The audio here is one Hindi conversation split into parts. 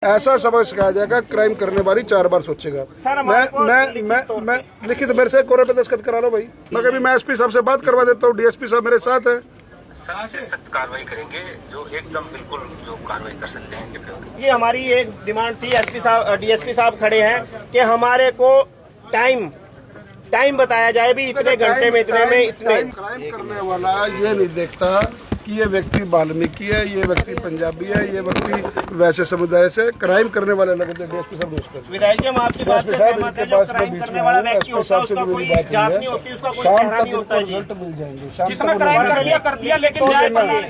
ऐसा सबक सिखाया जाएगा, क्राइम करने वाली 4 बार सोचेगा। मैं लिखित मेरे से कोरे पे दस्तखत करा लो भाई। मैं कभी मैं एसपी साहब से बात करवा देता हूँ, डीएसपी साहब मेरे साथ है। सख्त से सख्त कार्रवाई करेंगे, जो एकदम बिल्कुल जो कार्रवाई कर सकते हैं। जी हमारी एक डिमांड थी, एसपी साहब डीएसपी साहब खड़े हैं कि हमारे को टाइम बताया जाए भी इतने घंटे में इतने में इतने। क्राइम करने वाला ये नहीं देखता कि ये व्यक्ति वाल्मीकि है, ये व्यक्ति पंजाबी है, ये व्यक्ति वैसे समुदाय से। क्राइम करने वाले लोग विधायक जी हम आपकी बात से सहमत हैं। जो क्राइम करने वाला व्यक्ति होता है उसका कोई जात नहीं होती, उसका कोई चेहरा नहीं होता जी। मिल जाएंगे। जिसने क्राइम कर दिया लेकिन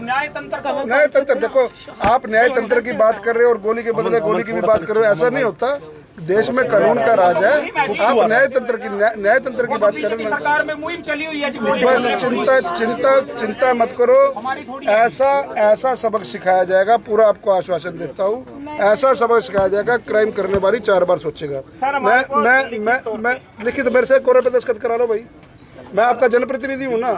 न्याय तंत्र देखो, आप न्याय तंत्र की बात कर रहे हो और गोली के बदले गोली की भी बात कर रहे हो, ऐसा नहीं होता। देश में कानून का राज है, आप न्याय तंत्र की बात कर रहे हो। सरकार में मुहिम चली हुई है। चिंता मत करो, ऐसा सबक सिखाया जाएगा, पूरा आपको आश्वासन देता हूँ। ऐसा सबक सिखाया जाएगा, क्राइम करने वाली 4 बार सोचेगा। मैं लिखित मेरे से कोरे पे दस्तखत करा लो भाई। मैं आपका जनप्रतिनिधि हूँ ना,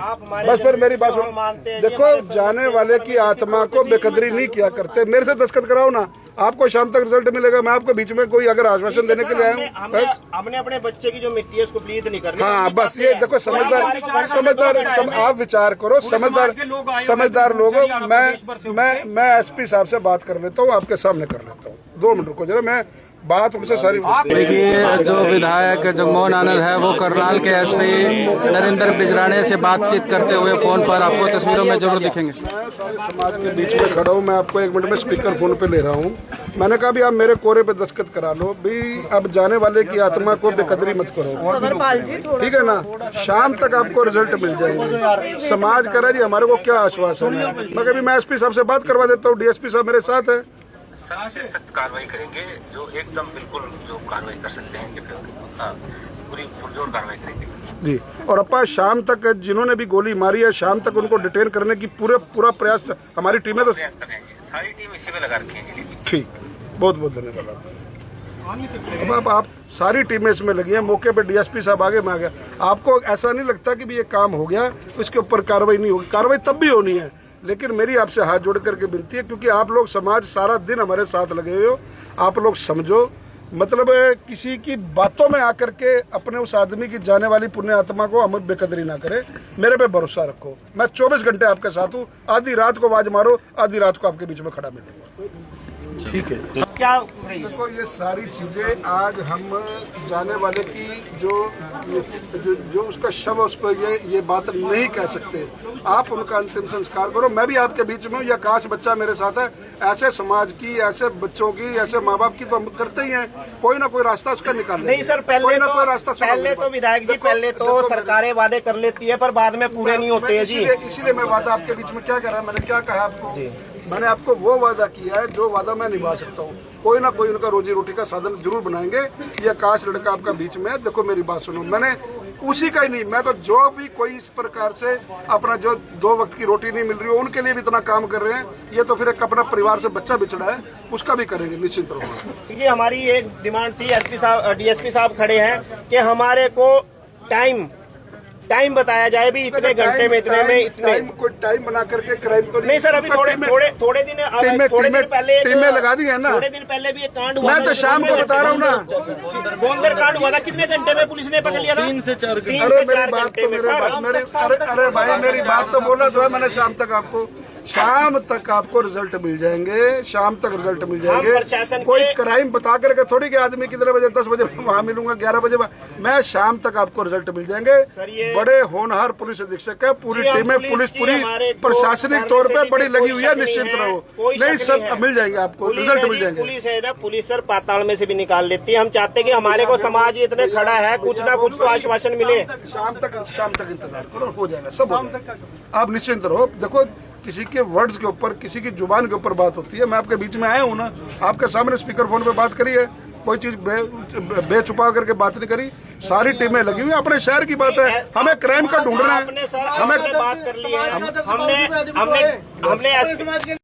बस फिर मेरी बात सुनो। देखो, जाने वाले की आत्मा को बेकदरी नहीं किया करते। मेरे से दस्तखत कराओ ना, आपको शाम तक रिजल्ट मिलेगा। मैं आपको बीच में कोई अगर आश्वासन देने के लिए आया हूँ, बस हमने अपने बच्चे की जो मिट्टी है उसको प्लीज नहीं करनी। हाँ बस ये देखो, समझदार आप विचार करो, समझदार लोगों। मैं एसपी साहब से बात कर लेता हूँ, आपके सामने कर लेता हूँ। 2 मिनट रुको जरा, मैं बात उनसे सारी। देखिए, जो विधायक जगमोहन आनंद है वो करनाल के एसपी नरेंद्र बिजराणे से बातचीत करते हुए फोन पर आपको तस्वीरों में जरूर दिखेंगे। मैं सारे समाज के बीच में खड़ा हूँ, मैं आपको 1 मिनट में स्पीकर फोन पे ले रहा हूँ। मैंने कहा भी आप मेरे कोरे पे दस्तखत करा लो भी। अब जाने वाले की आत्मा को बेकदरी मत करो, ठीक है ना। शाम तक आपको रिजल्ट मिल जाएंगे। समाज कह रहा है जी हमारे को क्या आश्वासन है। मैं कभी मैं एसपी साहब से बात करवा देता हूँ, डीएसपी साहब मेरे साथ है। सख्त से सख्त कार्रवाई करेंगे, जो एकदम बिल्कुल जो कार्रवाई कर सकते हैं। पूरी पुरजोर कार्रवाई करेंगे जी। और अपा शाम तक जिन्होंने भी गोली मारी है, शाम तक उनको डिटेन करने की पूरा प्रयास हमारी टीमें तो प्रयास कर रहे हैं। सारी टीम इसी में लगा रखी है जिले की। ठीक, बहुत बहुत धन्यवाद। अब आप सारी टीमें इसमें लगी हैं। मौके पे डीएसपी साहब आगे में आ गया। आपको ऐसा नहीं लगता कि भी ये काम हो गया, इसके ऊपर कार्रवाई नहीं होगी? कार्रवाई तब भी होनी है, लेकिन मेरी आपसे हाथ जोड़ करके विनती है, क्योंकि आप लोग समाज सारा दिन हमारे साथ लगे हुए हो। आप लोग समझो, मतलब किसी की बातों में आकर के अपने उस आदमी की जाने वाली पुण्य आत्मा को हम बेकदरी ना करें। मेरे पे भरोसा रखो, मैं 24 घंटे आपके साथ हूँ। आधी रात को आवाज मारो, आधी रात को आपके बीच में खड़ा मिलूंगा। ठीक है। क्या देखो, ये सारी चीजें आज हम जाने वाले की जो उसका शव है उस पर ये बात नहीं कह सकते। आप उनका अंतिम संस्कार करो। मैं भी आपके बीच में हूँ, ये आकाश बच्चा मेरे साथ है। ऐसे समाज की, ऐसे बच्चों की, ऐसे माँ बाप की तो हम करते ही हैं। कोई ना कोई रास्ता उसका निकालना। नहीं सर, पहले तो विधायक जी पहले तो सरकारें वादे कर लेती है पर बाद में पूरे नहीं होते हैं जी। इसीलिए मैं वादा आपके बीच में क्या कह रहा हूँ, मैंने क्या कहा आपको? मैंने आपको वो वादा किया है जो वादा मैं निभा सकता हूँ। कोई ना कोई उनका रोजी रोटी का साधन जरूर बनाएंगे। ये आकाश लड़का आपका बीच में है। देखो मेरी बात सुनो, मैंने उसी का ही नहीं, मैं तो जो भी कोई इस प्रकार से अपना जो 2 वक्त की रोटी नहीं मिल रही हो उनके लिए भी इतना काम कर रहे हैं। ये तो फिर एक अपना परिवार से बच्चा बिछड़ा है, उसका भी करेंगे निश्चित रूप से। जी हमारी एक डिमांड थी, एसपी साहब डीएसपी साहब खड़े हैं कि हमारे को टाइम बताया जाए भी इतने घंटे में इतने में इतने। कोई टाइम बना करके क्राइम तो नहीं सर, अभी थोड़े दिन पहले टीमें लगा दी है ना। थोड़े दिन पहले भी एक कांड हुआ। मैं तो शाम को बता रहा हूँ ना, गोंदर कांड हुआ था। कितने घंटे में पुलिस ने पकड़ लिया था? 3 से 4 घंटे। अरे मेरी बात तो बोला तो है मैंने। शाम तक आपको रिजल्ट मिल जाएंगे। शाम तक रिजल्ट मिल जाएंगे। कोई क्राइम बता करके थोड़ी कि आदमी कितने बजे, 10 बजे वहाँ मिलूंगा, 11 बजे मैं शाम तक आपको रिजल्ट मिल जाएंगे। बड़े होनहार पुलिस अधीक्षक है, पूरी टीमें, पुलिस पूरी प्रशासनिक तौर पे बड़ी लगी हुई है। निश्चिंत रहो, नहीं सब मिल जाएंगे, आपको रिजल्ट मिल जाएंगे। पुलिस है ना, पुलिस सर पाताल में से भी निकाल लेती है। हम चाहते हैं कि हमारे को समाज इतने खड़ा है, कुछ ना कुछ तो आश्वासन मिले। शाम तक इंतजार करो, हो जाएगा सब। आप निश्चिंत रहो। देखो, किसी के वर्ड्स के ऊपर, किसी की जुबान के ऊपर बात होती है। मैं आपके बीच में आया हूँ ना, आपके सामने स्पीकर फोन पे बात करी है। कोई चीज बेछुपा करके बात नहीं करी। सारी टीमें लगी हुई। अपने शहर की बात है, हमें क्राइम का ढूंढना है। हमें बात कर ली है, हमने